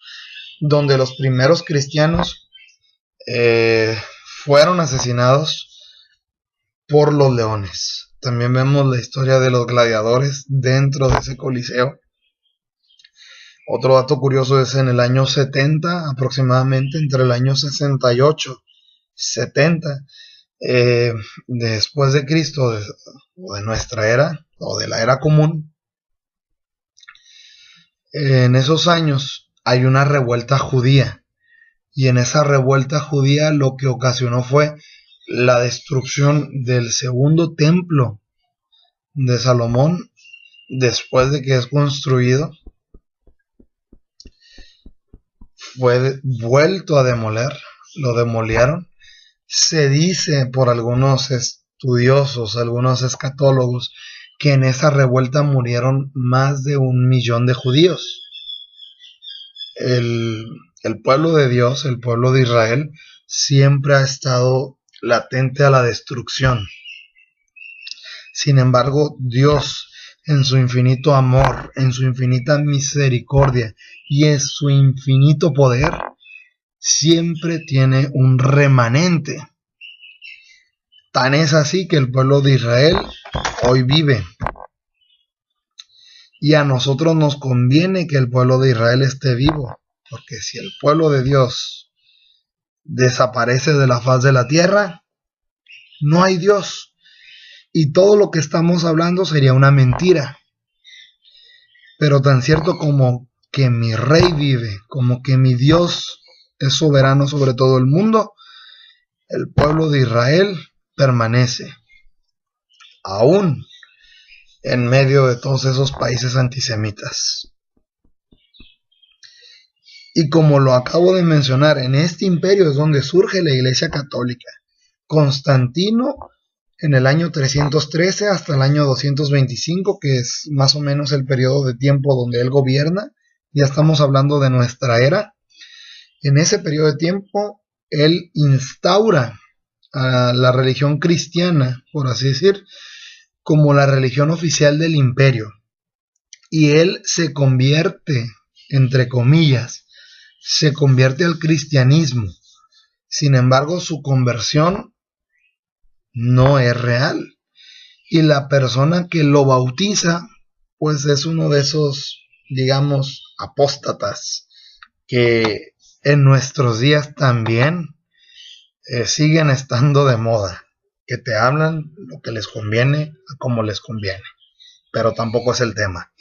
donde los primeros cristianos fueron asesinados por los leones. También vemos la historia de los gladiadores dentro de ese coliseo. Otro dato curioso es en el año 70, aproximadamente entre el año 68 y 70, después de Cristo, o de nuestra era, o de la era común, en esos años hay una revuelta judía, y en esa revuelta judía lo que ocasionó fue la destrucción del segundo templo de Salomón, después de que es construido, fue vuelto a demoler, lo demolieron. Se dice por algunos estudiosos, algunos escatólogos, que en esa revuelta murieron más de 1,000,000 de judíos. El pueblo de Dios, el pueblo de Israel, siempre ha estado latente a la destrucción. Sin embargo, Dios, en su infinito amor, en su infinita misericordia y en su infinito poder, siempre tiene un remanente. Tan es así que el pueblo de Israel hoy vive. Y a nosotros nos conviene que el pueblo de Israel esté vivo, porque si el pueblo de Dios desaparece de la faz de la tierra, no hay Dios. Y todo lo que estamos hablando sería una mentira. Pero tan cierto como que mi rey vive, como que mi Dios es soberano sobre todo el mundo, el pueblo de Israel permanece, aún en medio de todos esos países antisemitas. Y como lo acabo de mencionar, en este imperio es donde surge la Iglesia Católica. Constantino, en el año 313 hasta el año 225, que es más o menos el periodo de tiempo donde él gobierna, ya estamos hablando de nuestra era. En ese periodo de tiempo, él instaura a la religión cristiana, por así decir, como la religión oficial del imperio. Y él se convierte, entre comillas, se convierte al cristianismo. Sin embargo, su conversión no es real. Y la persona que lo bautiza, pues es uno de esos, digamos, apóstatas que en nuestros días también siguen estando de moda, que te hablan lo que les conviene a como les conviene, pero tampoco es el tema.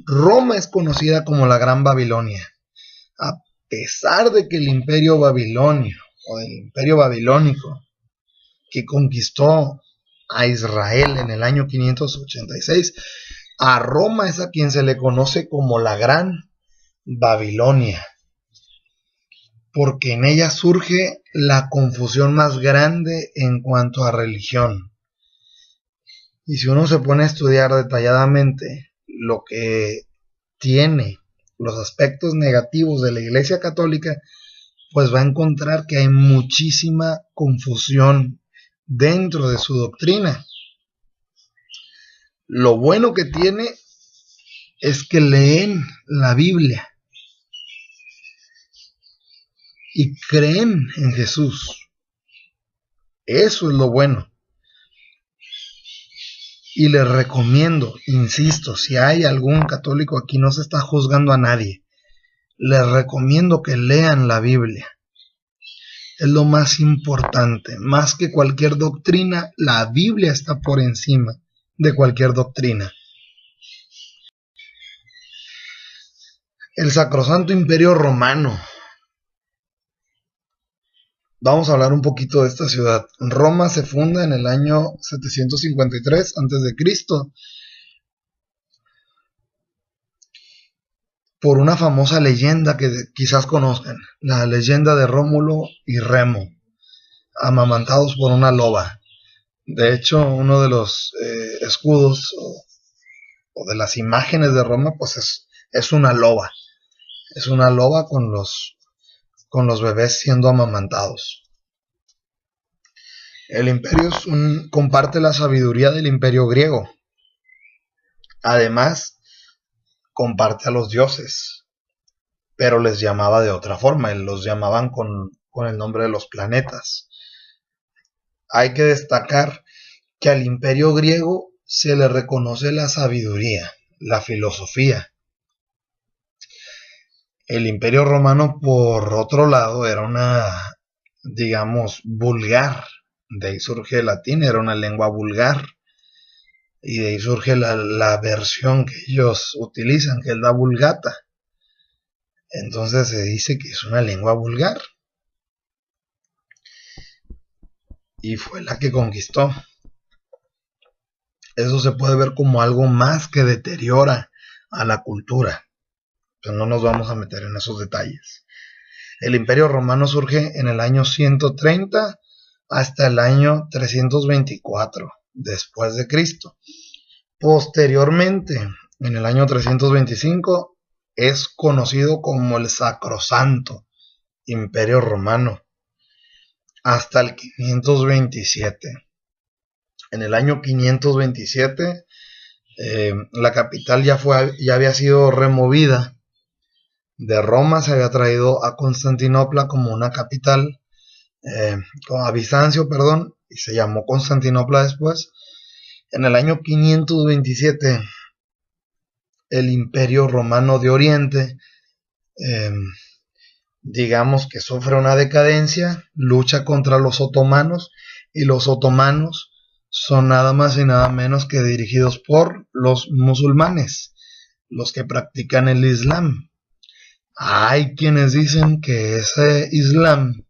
Roma es conocida como la Gran Babilonia, a pesar de que el imperio babilonio o el imperio babilónico que conquistó a Israel en el año 586, a Roma es a quien se le conoce como la Gran Babilonia, porque en ella surge la confusión más grande en cuanto a religión. Y si uno se pone a estudiar detalladamente lo que tiene los aspectos negativos de la Iglesia Católica, pues va a encontrar que hay muchísima confusión dentro de su doctrina. Lo bueno que tiene es que leen la Biblia y creen en Jesús. Eso es lo bueno. Y les recomiendo, insisto, si hay algún católico aquí, no se está juzgando a nadie, les recomiendo que lean la Biblia. Es lo más importante. Más que cualquier doctrina, la Biblia está por encima de cualquier doctrina. El Sacrosanto Imperio Romano. Vamos a hablar un poquito de esta ciudad. Roma se funda en el año 753 a.C. por una famosa leyenda que quizás conozcan, la leyenda de Rómulo y Remo, amamantados por una loba. De hecho, uno de los escudos o de las imágenes de Roma, pues es una loba. Es una loba con los bebés siendo amamantados. El imperio comparte la sabiduría del imperio griego. Además, comparte a los dioses, pero les llamaba de otra forma, los llamaban con el nombre de los planetas. Hay que destacar que al imperio griego se le reconoce la sabiduría, la filosofía. El imperio romano, por otro lado, era una, digamos, vulgar. De ahí surge el latín, era una lengua vulgar. Y de ahí surge la versión que ellos utilizan, que es la Vulgata. Entonces se dice que es una lengua vulgar. Y fue la que conquistó. Eso se puede ver como algo más que deteriora a la cultura. Pero no nos vamos a meter en esos detalles. El Imperio Romano surge en el año 130 hasta el año 324 después de Cristo. Posteriormente, en el año 325, es conocido como el Sacrosanto Imperio Romano, hasta el 527. En el año 527, la capital ya había sido removida de Roma, se había traído a Constantinopla como una capital, a Bizancio, perdón, y se llamó Constantinopla después. En el año 527, el Imperio Romano de Oriente, digamos que sufre una decadencia, lucha contra los otomanos, y los otomanos son nada más y nada menos que dirigidos por los musulmanes, los que practican el Islam. Hay quienes dicen que ese Islam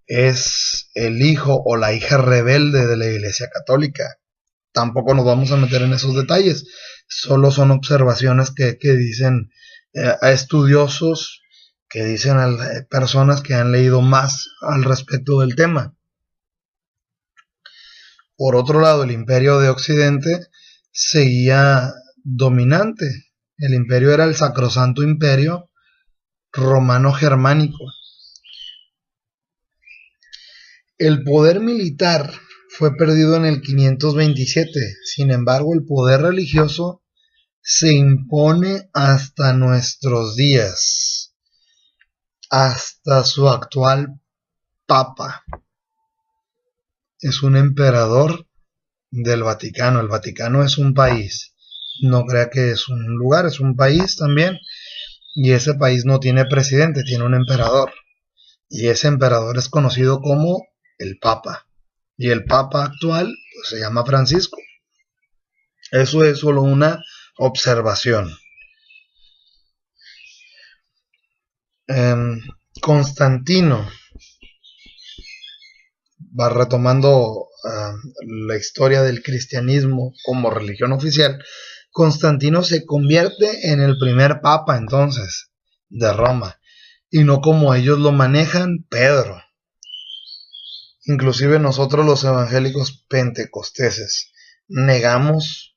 es el hijo o la hija rebelde de la Iglesia Católica. Tampoco nos vamos a meter en esos detalles, solo son observaciones que dicen a estudiosos, que dicen a personas que han leído más al respecto del tema. Por otro lado, el imperio de Occidente seguía dominante. El imperio era el Sacrosanto Imperio Romano Germánico. El poder militar fue perdido en el 527. Sin embargo, el poder religioso se impone hasta nuestros días, hasta su actual papa. Es un emperador del Vaticano. El Vaticano es un país. No crea que es un lugar, es un país también. Y ese país no tiene presidente, tiene un emperador. Y ese emperador es conocido como el Papa. Y el Papa actual pues, se llama Francisco. Eso es solo una observación. Constantino, va retomando la historia del cristianismo como religión oficial. Constantino se convierte en el primer papa entonces de Roma, y no como ellos lo manejan, Pedro. Inclusive nosotros los evangélicos pentecosteses negamos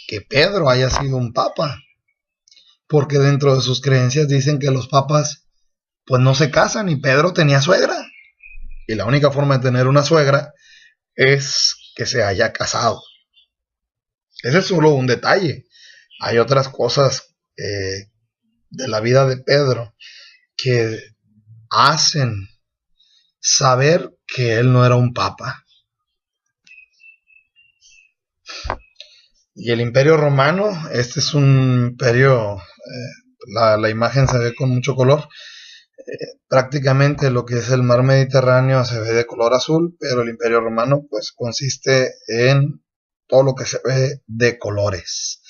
que Pedro haya sido un papa, porque dentro de sus creencias dicen que los papas pues no se casan, y Pedro tenía suegra, y la única forma de tener una suegra es que se haya casado. Ese es solo un detalle. Hay otras cosas de la vida de Pedro que hacen saber que él no era un papa. Y el Imperio Romano, este es un imperio, la imagen se ve con mucho color. Prácticamente lo que es el mar Mediterráneo se ve de color azul, pero el Imperio Romano pues consiste en todo lo que se ve de colores.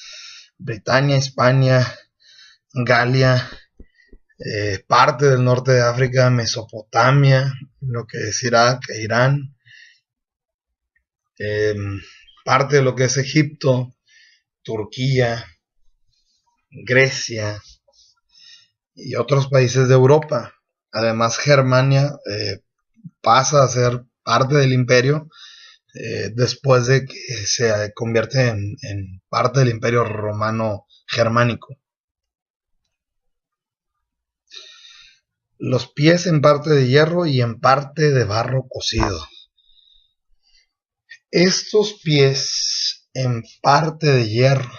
Britania, España, Galia, parte del norte de África, Mesopotamia, lo que es Irak e Irán, parte de lo que es Egipto, Turquía, Grecia y otros países de Europa. Además, Germania pasa a ser parte del imperio después de que se convierte en parte del Imperio Romano Germánico. Los pies en parte de hierro y en parte de barro cocido. Estos pies en parte de hierro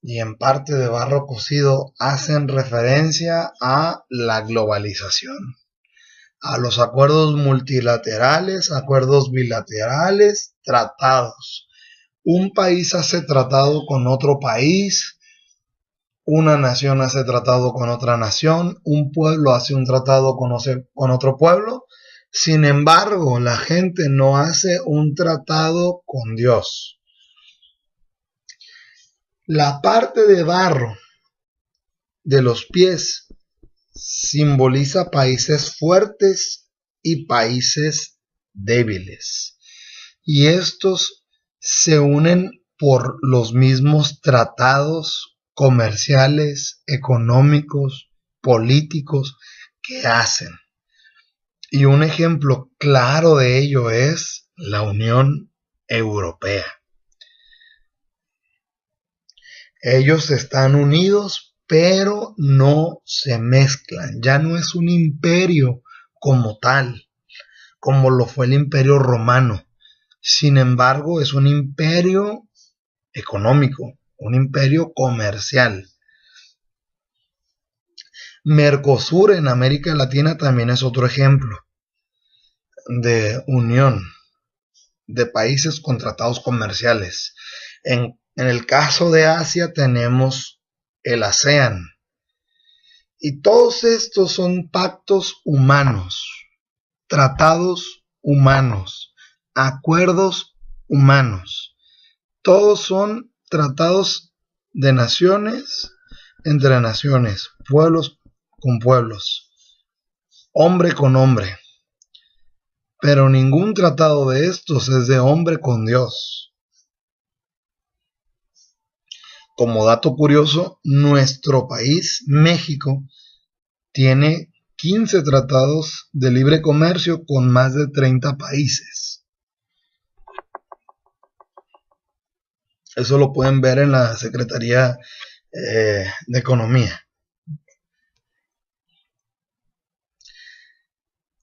y en parte de barro cocido hacen referencia a la globalización, a los acuerdos multilaterales, acuerdos bilaterales, tratados. Un país hace tratado con otro país, una nación hace tratado con otra nación, un pueblo hace un tratado con otro pueblo. Sin embargo, la gente no hace un tratado con Dios. La parte de barro de los pies simboliza países fuertes y países débiles. Y estos se unen por los mismos tratados comerciales, económicos, políticos que hacen. Y un ejemplo claro de ello es la Unión Europea. Ellos están unidos, pero no se mezclan. Ya no es un imperio como tal, como lo fue el Imperio Romano. Sin embargo, es un imperio económico, un imperio comercial. Mercosur en América Latina también es otro ejemplo. de unión de países con tratados comerciales. En el caso de Asia tenemos el ASEAN. Y todos estos son pactos humanos, tratados humanos, acuerdos humanos. Todos son tratados de naciones entre naciones, pueblos con pueblos, hombre con hombre. Pero ningún tratado de estos es de hombre con Dios. Como dato curioso, nuestro país, México, tiene 15 tratados de libre comercio con más de 30 países. Eso lo pueden ver en la Secretaría de Economía.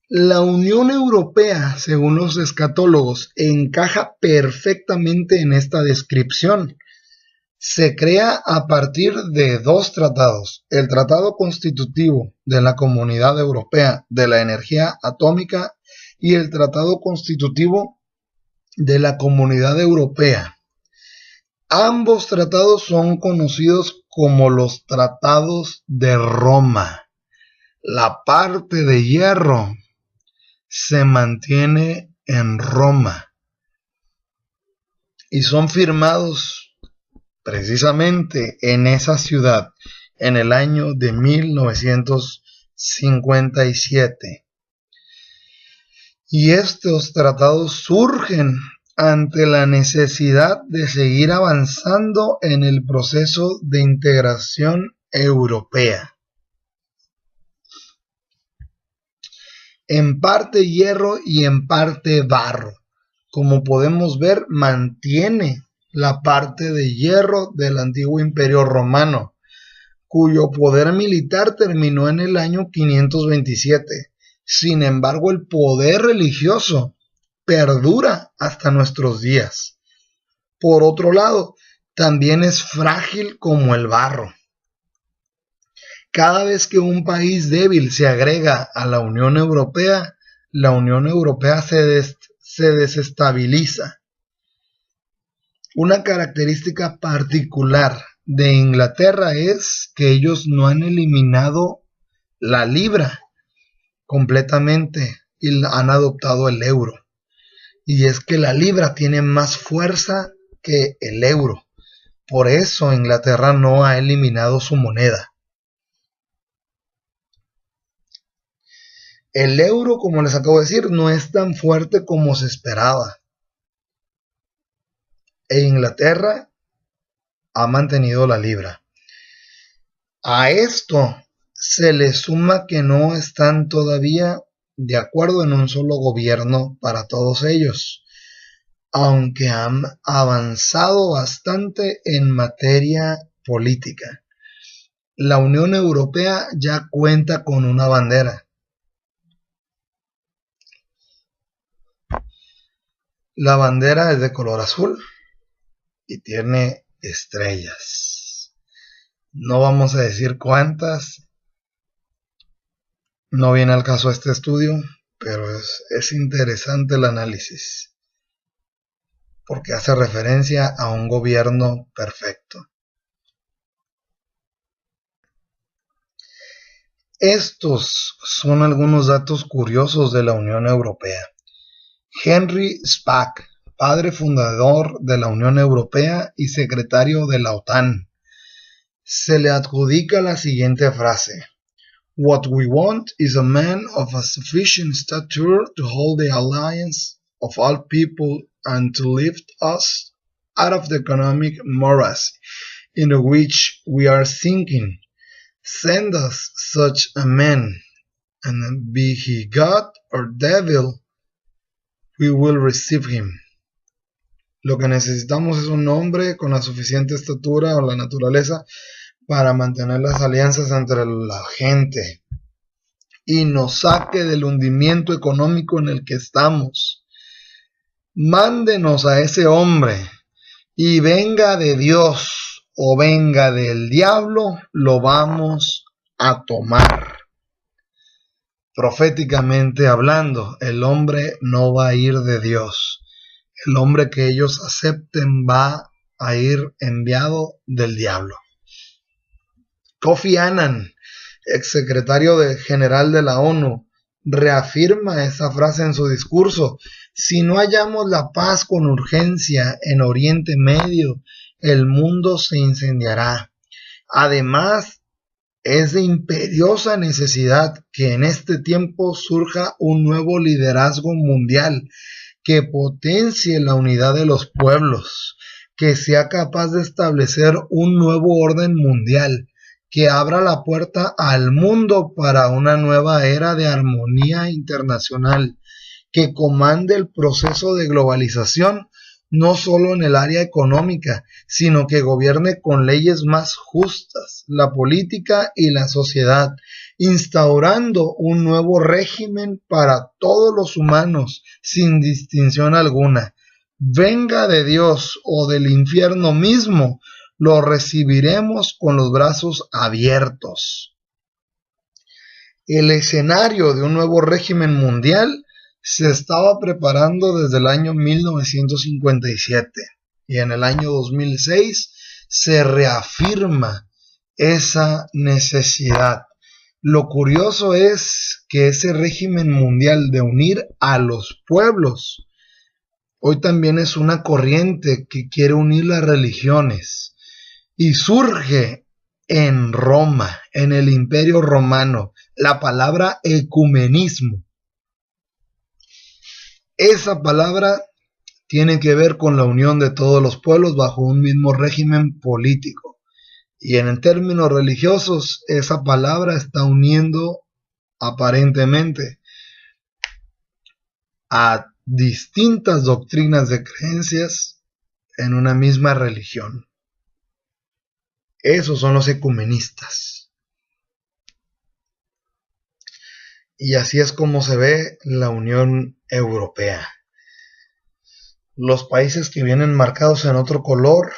La Unión Europea, según los escatólogos, encaja perfectamente en esta descripción. Se crea a partir de dos tratados: el Tratado Constitutivo de la Comunidad Europea de la Energía Atómica y el Tratado Constitutivo de la Comunidad Europea. Ambos tratados son conocidos como los Tratados de Roma. La parte de hierro se mantiene en Roma y son firmados precisamente en esa ciudad en el año de 1957. Y estos tratados surgen ante la necesidad de seguir avanzando en el proceso de integración europea. En parte hierro y en parte barro. Como podemos ver, mantiene la parte de hierro del antiguo Imperio Romano, cuyo poder militar terminó en el año 527. Sin embargo, el poder religioso perdura hasta nuestros días. Por otro lado, también es frágil como el barro. Cada vez que un país débil se agrega a la Unión Europea se desestabiliza. Una característica particular de Inglaterra es que ellos no han eliminado la libra completamente y han adoptado el euro. Y es que la libra tiene más fuerza que el euro. Por eso Inglaterra no ha eliminado su moneda. El euro, como les acabo de decir, no es tan fuerte como se esperaba. E Inglaterra ha mantenido la libra. A esto se le suma que no están todavía de acuerdo en un solo gobierno para todos ellos, aunque han avanzado bastante en materia política. La Unión Europea ya cuenta con una bandera. La bandera es de color azul y tiene estrellas. No vamos a decir cuántas, no viene al caso este estudio, pero es interesante el análisis, porque hace referencia a un gobierno perfecto. Estos son algunos datos curiosos de la Unión Europea. Henry Spaak, padre fundador de la Unión Europea y secretario de la OTAN, se le adjudica la siguiente frase: "What we want is a man of a sufficient stature to hold the alliance of all people and to lift us out of the economic morass in which we are sinking. Send us such a man, and be he God or devil, we will receive him." Lo que necesitamos es un hombre con la suficiente estatura o la naturaleza para mantener las alianzas entre la gente y nos saque del hundimiento económico en el que estamos. Mándenos a ese hombre, y venga de Dios o venga del diablo, lo vamos a tomar. proféticamente hablando, el hombre no va a ir de Dios. El hombre que ellos acepten va a ir enviado del diablo. Kofi Annan, exsecretario general de la ONU, reafirma esa frase en su discurso: si no hallamos la paz con urgencia en Oriente Medio, el mundo se incendiará. Además, es de imperiosa necesidad que en este tiempo surja un nuevo liderazgo mundial que potencie la unidad de los pueblos, que sea capaz de establecer un nuevo orden mundial, que abra la puerta al mundo para una nueva era de armonía internacional, que comande el proceso de globalización no solo en el área económica, sino que gobierne con leyes más justas la política y la sociedad, instaurando un nuevo régimen para todos los humanos, sin distinción alguna. Venga de Dios o del infierno mismo, lo recibiremos con los brazos abiertos. El escenario de un nuevo régimen mundial se estaba preparando desde el año 1957 y en el año 2006 se reafirma esa necesidad. Lo curioso es que ese régimen mundial de unir a los pueblos hoy también es una corriente que quiere unir las religiones y surge en Roma, en el Imperio Romano, la palabra ecumenismo. Esa palabra tiene que ver con la unión de todos los pueblos bajo un mismo régimen político. Y en términos religiosos, esa palabra está uniendo aparentemente a distintas doctrinas de creencias en una misma religión. Esos son los ecumenistas. Y así es como se ve la Unión Europea. Los países que vienen marcados en otro color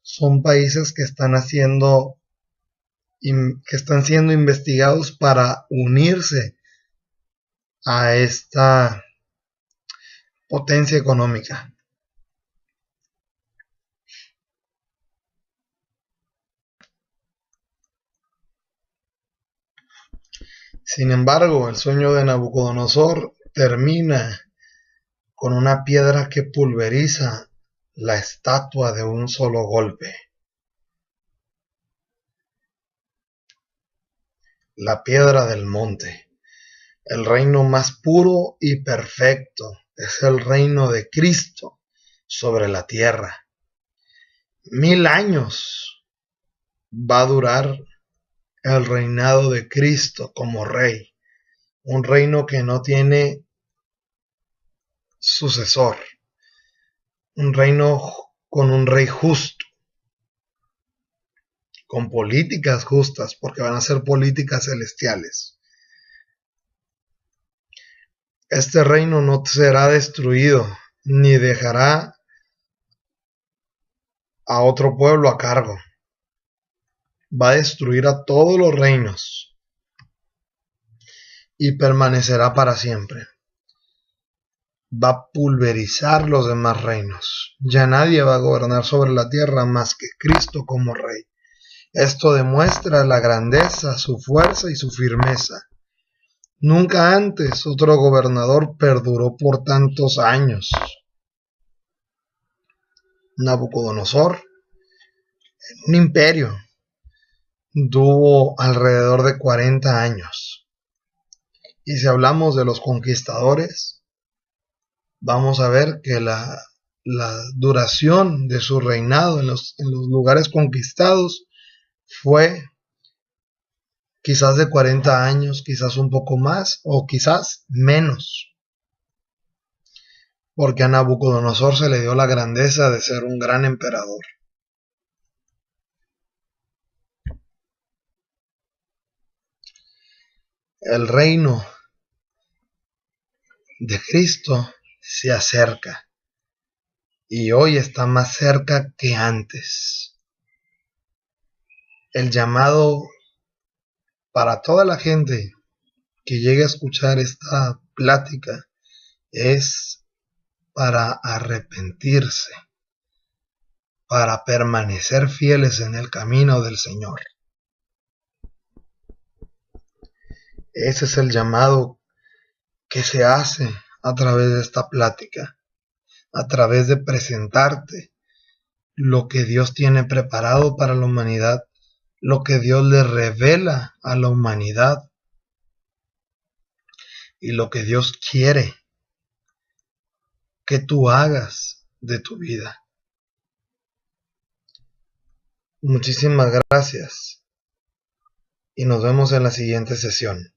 son países que están siendo investigados para unirse a esta potencia económica. Sin embargo, el sueño de Nabucodonosor termina con una piedra que pulveriza la estatua de un solo golpe. La piedra del monte, el reino más puro y perfecto, es el reino de Cristo sobre la tierra. 1000 años va a durar el reinado de Cristo como rey, un reino que no tiene sucesor, un reino con un rey justo, con políticas justas, porque van a ser políticas celestiales. Este reino no será destruido, ni dejará a otro pueblo a cargo. Va a destruir a todos los reinos y permanecerá para siempre. Va a pulverizar los demás reinos. Ya nadie va a gobernar sobre la tierra más que Cristo como rey. Esto demuestra la grandeza, su fuerza y su firmeza. Nunca antes otro gobernador perduró por tantos años. Nabucodonosor, un imperio, tuvo alrededor de 40 años. Y si hablamos de los conquistadores, vamos a ver que la duración de su reinado en los lugares conquistados fue quizás de 40 años, quizás un poco más o quizás menos. Porque a Nabucodonosor se le dio la grandeza de ser un gran emperador. El reino de Cristo se acerca y hoy está más cerca que antes. El llamado para toda la gente que llegue a escuchar esta plática es para arrepentirse, para permanecer fieles en el camino del Señor. Ese es el llamado que se hace a través de esta plática, a través de presentarte lo que Dios tiene preparado para la humanidad, lo que Dios le revela a la humanidad y lo que Dios quiere que tú hagas de tu vida. Muchísimas gracias y nos vemos en la siguiente sesión.